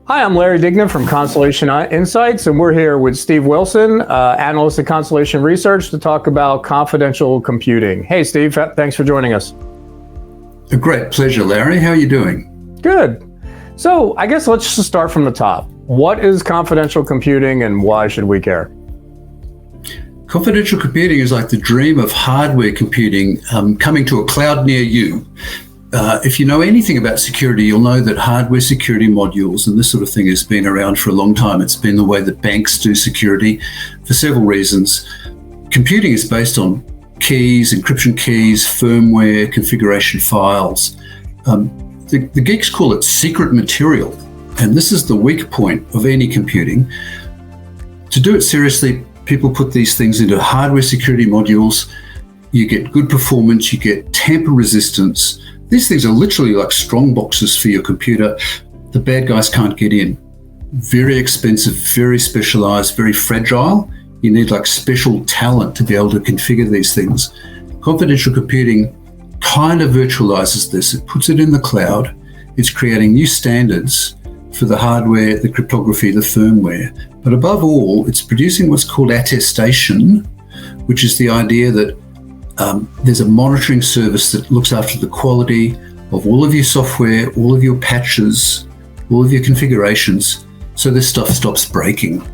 Hi, I'm Larry Dignan from Constellation Insights, and we're here with Steve Wilson, analyst at Constellation Research, to talk about confidential computing. Hey, Steve, thanks for joining us. A great pleasure, Larry. How are you doing? Good. So I guess let's just start from the top. What is confidential computing and why should we care? Confidential computing is like the dream of hardware computing coming to a cloud near you. If you know anything about security, you'll know that hardware security modules and this sort of thing has been around for a long time. It's been the way that banks do security for several reasons. Computing is based on keys, encryption keys, firmware, configuration files. The geeks call it secret material, and this is the weak point of any computing. To do it seriously, people put these things into hardware security modules. You get good performance, you get tamper resistance. These things are literally like strong boxes for your computer. The bad guys can't get in. Very expensive, very specialized, very fragile. You need like special talent to be able to configure these things. Confidential computing kind of virtualizes this. It puts it in the cloud. It's creating new standards for the hardware, the cryptography, the firmware. But above all, it's producing what's called attestation, which is the idea that there's a monitoring service that looks after the quality of all of your software, all of your patches, all of your configurations, so this stuff stops breaking.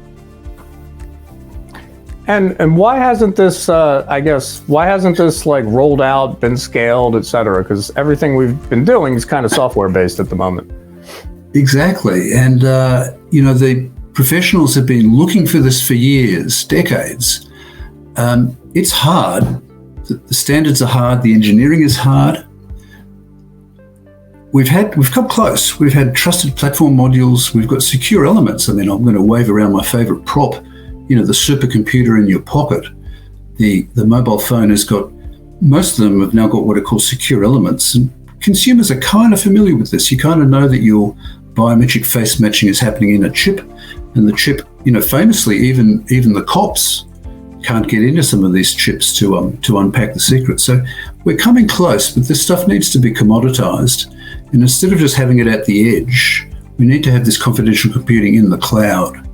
And why hasn't this, why hasn't this like rolled out, been scaled, et cetera? Because everything we've been doing is kind of software based at the moment. Exactly. And, the professionals have been looking for this for years, decades. It's hard. The standards are hard. The engineering is hard. We've come close. We've had trusted platform modules. We've got secure elements. I mean, I'm going to wave around my favorite prop, the supercomputer in your pocket. The mobile phone has got, most of them have now got what are called secure elements. And consumers are kind of familiar with this. You kind of know that your biometric face matching is happening in a chip. And the chip, famously, even the cops can't get into some of these chips to unpack the secret. So we're coming close, but this stuff needs to be commoditized. And instead of just having it at the edge, we need to have this confidential computing in the cloud.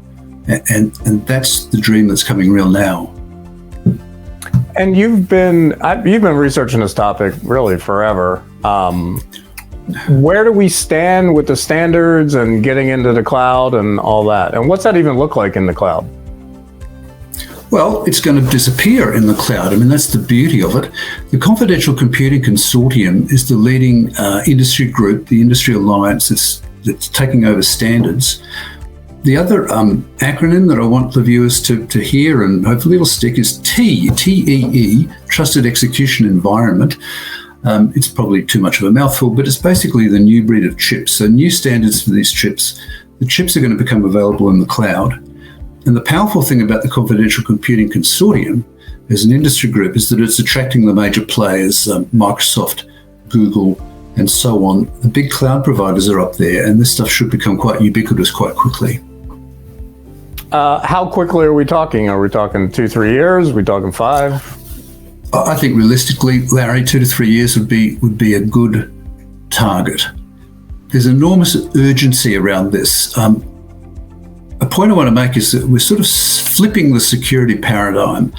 And that's the dream that's coming real now. And you've been researching this topic really forever. Where do we stand with the standards and getting into the cloud and all that? And what's that even look like in the cloud? Well, it's going to disappear in the cloud. I mean, that's the beauty of it. The Confidential Computing Consortium is the leading industry group, the industry alliance that's taking over standards. The other acronym that I want the viewers to hear, and hopefully it'll stick, is TEE, Trusted Execution Environment. It's probably too much of a mouthful, but it's basically the new breed of chips. So new standards for these chips. The chips are going to become available in the cloud. And the powerful thing about the Confidential Computing Consortium as an industry group is that it's attracting the major players, Microsoft, Google, and so on. The big cloud providers are up there, and this stuff should become quite ubiquitous quite quickly. How quickly are we talking? Are we talking 2-3 years? Are we talking 5? I think realistically, Larry, 2 to 3 years would be a good target. There's enormous urgency around this. A point I want to make is that we're sort of flipping the security paradigm.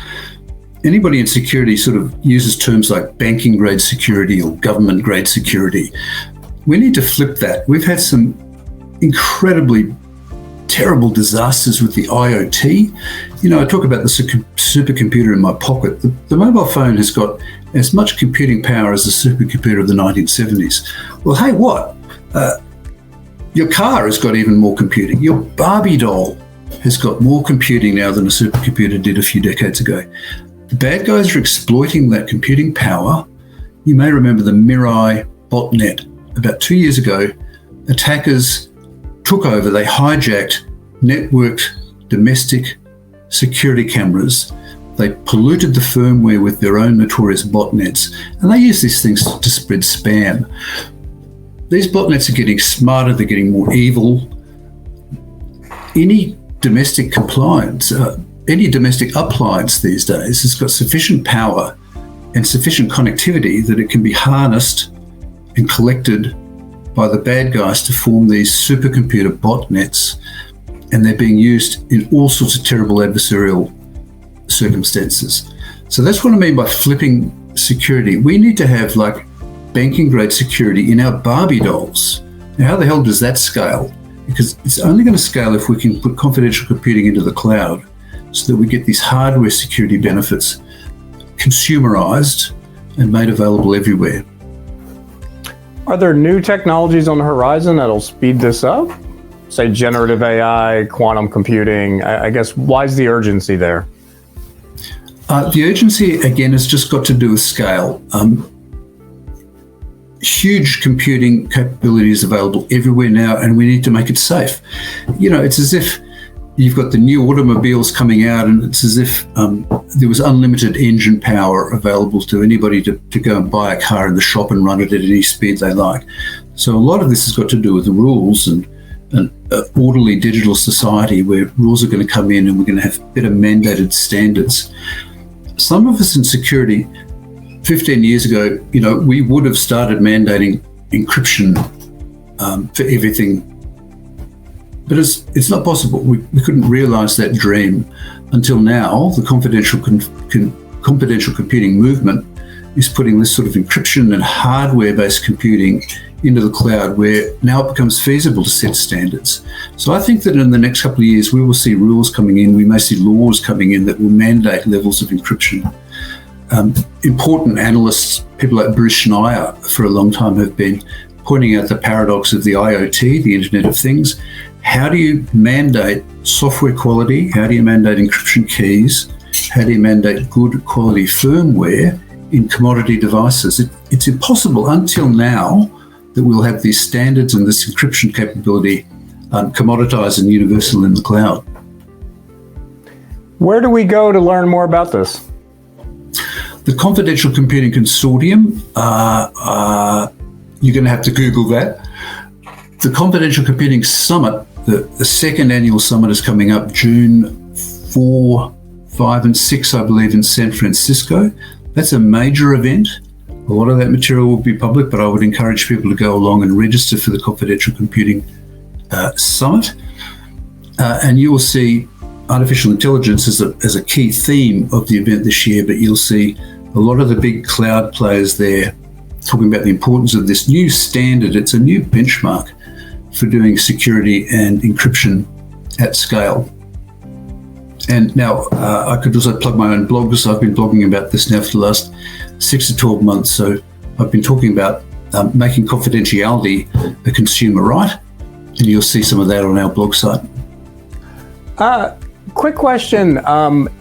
Anybody in security sort of uses terms like banking grade security or government grade security. We need to flip that. We've had some incredibly terrible disasters with the IoT. I talk about the supercomputer in my pocket. The mobile phone has got as much computing power as the supercomputer of the 1970s. Well, hey, what? Your car has got even more computing. Your Barbie doll has got more computing now than a supercomputer did a few decades ago. The bad guys are exploiting that computing power. You may remember the Mirai botnet. About 2 years ago, attackers took over. They hijacked networked domestic security cameras. They polluted the firmware with their own notorious botnets, and they use these things to spread spam. These botnets are getting smarter, they're getting more evil. Any domestic appliance these days has got sufficient power and sufficient connectivity that it can be harnessed and collected by the bad guys to form these supercomputer botnets, and they're being used in all sorts of terrible adversarial circumstances. So that's what I mean by flipping security. We need to have like banking grade security in our Barbie dolls. Now, how the hell does that scale? Because it's only going to scale if we can put confidential computing into the cloud so that we get these hardware security benefits consumerized and made available everywhere. Are there new technologies on the horizon that'll speed this up? Say generative AI, quantum computing. I guess, why is the urgency there? The urgency, again, has just got to do with scale. Huge computing capabilities available everywhere now, and we need to make it safe. You know, it's as if you've got the new automobiles coming out, and it's as if there was unlimited engine power available to anybody to go and buy a car in the shop and run it at any speed they like. So a lot of this has got to do with the rules and an orderly digital society where rules are going to come in and we're going to have better mandated standards. Some of us in security, 15 years ago, you know, we would have started mandating encryption for everything. But it's not possible. We couldn't realize that dream until now. The confidential computing movement is putting this sort of encryption and hardware-based computing into the cloud, where now it becomes feasible to set standards. So I think that in the next couple of years, we will see rules coming in. We may see laws coming in that will mandate levels of encryption. Important analysts, people like Bruce Schneier, for a long time have been pointing out the paradox of the IoT, the Internet of Things. How do you mandate software quality? How do you mandate encryption keys? How do you mandate good quality firmware in commodity devices? It's impossible until now that we'll have these standards and this encryption capability commoditized and universal in the cloud. Where do we go to learn more about this? The Confidential Computing Consortium, you're going to have to Google that. The Confidential Computing Summit, the second annual summit, is coming up June 4, 5 and 6, I believe, in San Francisco. That's a major event. A lot of that material will be public, but I would encourage people to go along and register for the Confidential Computing Summit. And you will see artificial intelligence as a key theme of the event this year, but you'll see a lot of the big cloud players there talking about the importance of this new standard. It's a new benchmark for doing security and encryption at scale. And now I could also plug my own blog, because I've been blogging about this now for the last 6 to 12 months. So I've been talking about making confidentiality a consumer right, and you'll see some of that on our blog site. Quick question,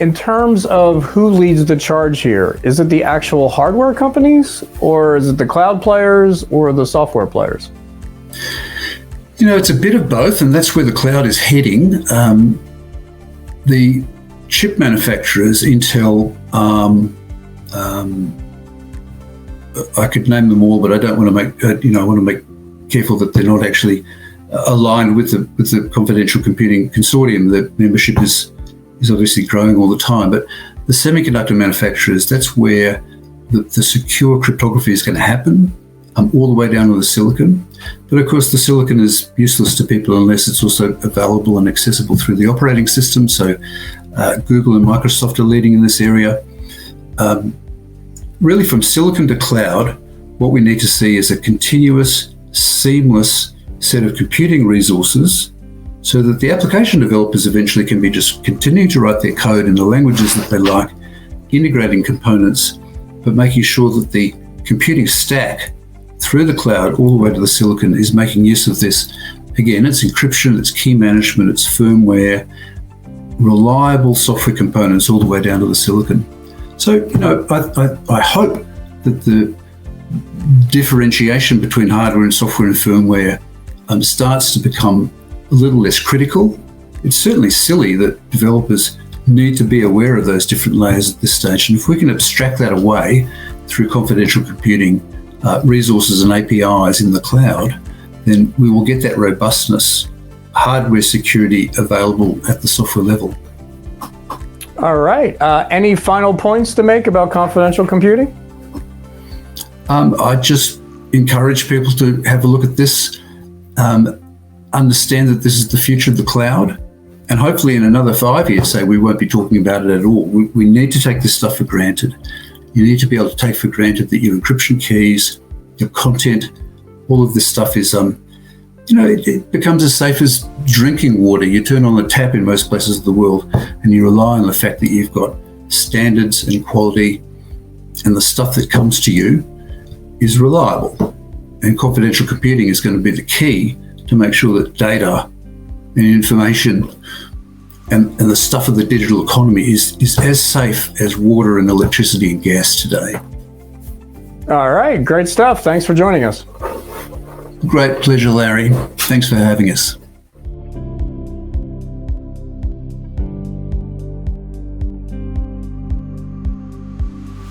in terms of who leads the charge here, is it the actual hardware companies, or is it the cloud players, or the software players? You know, it's a bit of both, and that's where the cloud is heading. The chip manufacturers, Intel, I could name them all, but I don't want to make, I want to make careful that they're not actually aligned with the Confidential Computing Consortium. The membership is obviously growing all the time, but the semiconductor manufacturers, that's where the secure cryptography is going to happen, all the way down to the silicon. But of course, the silicon is useless to people unless it's also available and accessible through the operating system. So Google and Microsoft are leading in this area. Really, from silicon to cloud, what we need to see is a continuous, seamless set of computing resources, so that the application developers eventually can be just continuing to write their code in the languages that they like, integrating components, but making sure that the computing stack through the cloud all the way to the silicon is making use of this. Again, it's encryption, it's key management, it's firmware, reliable software components all the way down to the silicon. So, I hope that the differentiation between hardware and software and firmware starts to become a little less critical. It's certainly silly that developers need to be aware of those different layers at this stage. And if we can abstract that away through confidential computing resources and APIs in the cloud, then we will get that robustness, hardware security available at the software level. All right. Any final points to make about confidential computing? I just encourage people to have a look at this, understand that this is the future of the cloud, and hopefully in another 5 years, say, we won't be talking about it at all. We need to take this stuff for granted. You need to be able to take for granted that your encryption keys, your content, all of this stuff is, it becomes as safe as drinking water. You turn on the tap in most places of the world and you rely on the fact that you've got standards and quality, and the stuff that comes to you is reliable. And confidential computing is going to be the key to make sure that data and information and the stuff of the digital economy is as safe as water and electricity and gas today. All right, great stuff. Thanks for joining us. Great pleasure, Larry. Thanks for having us.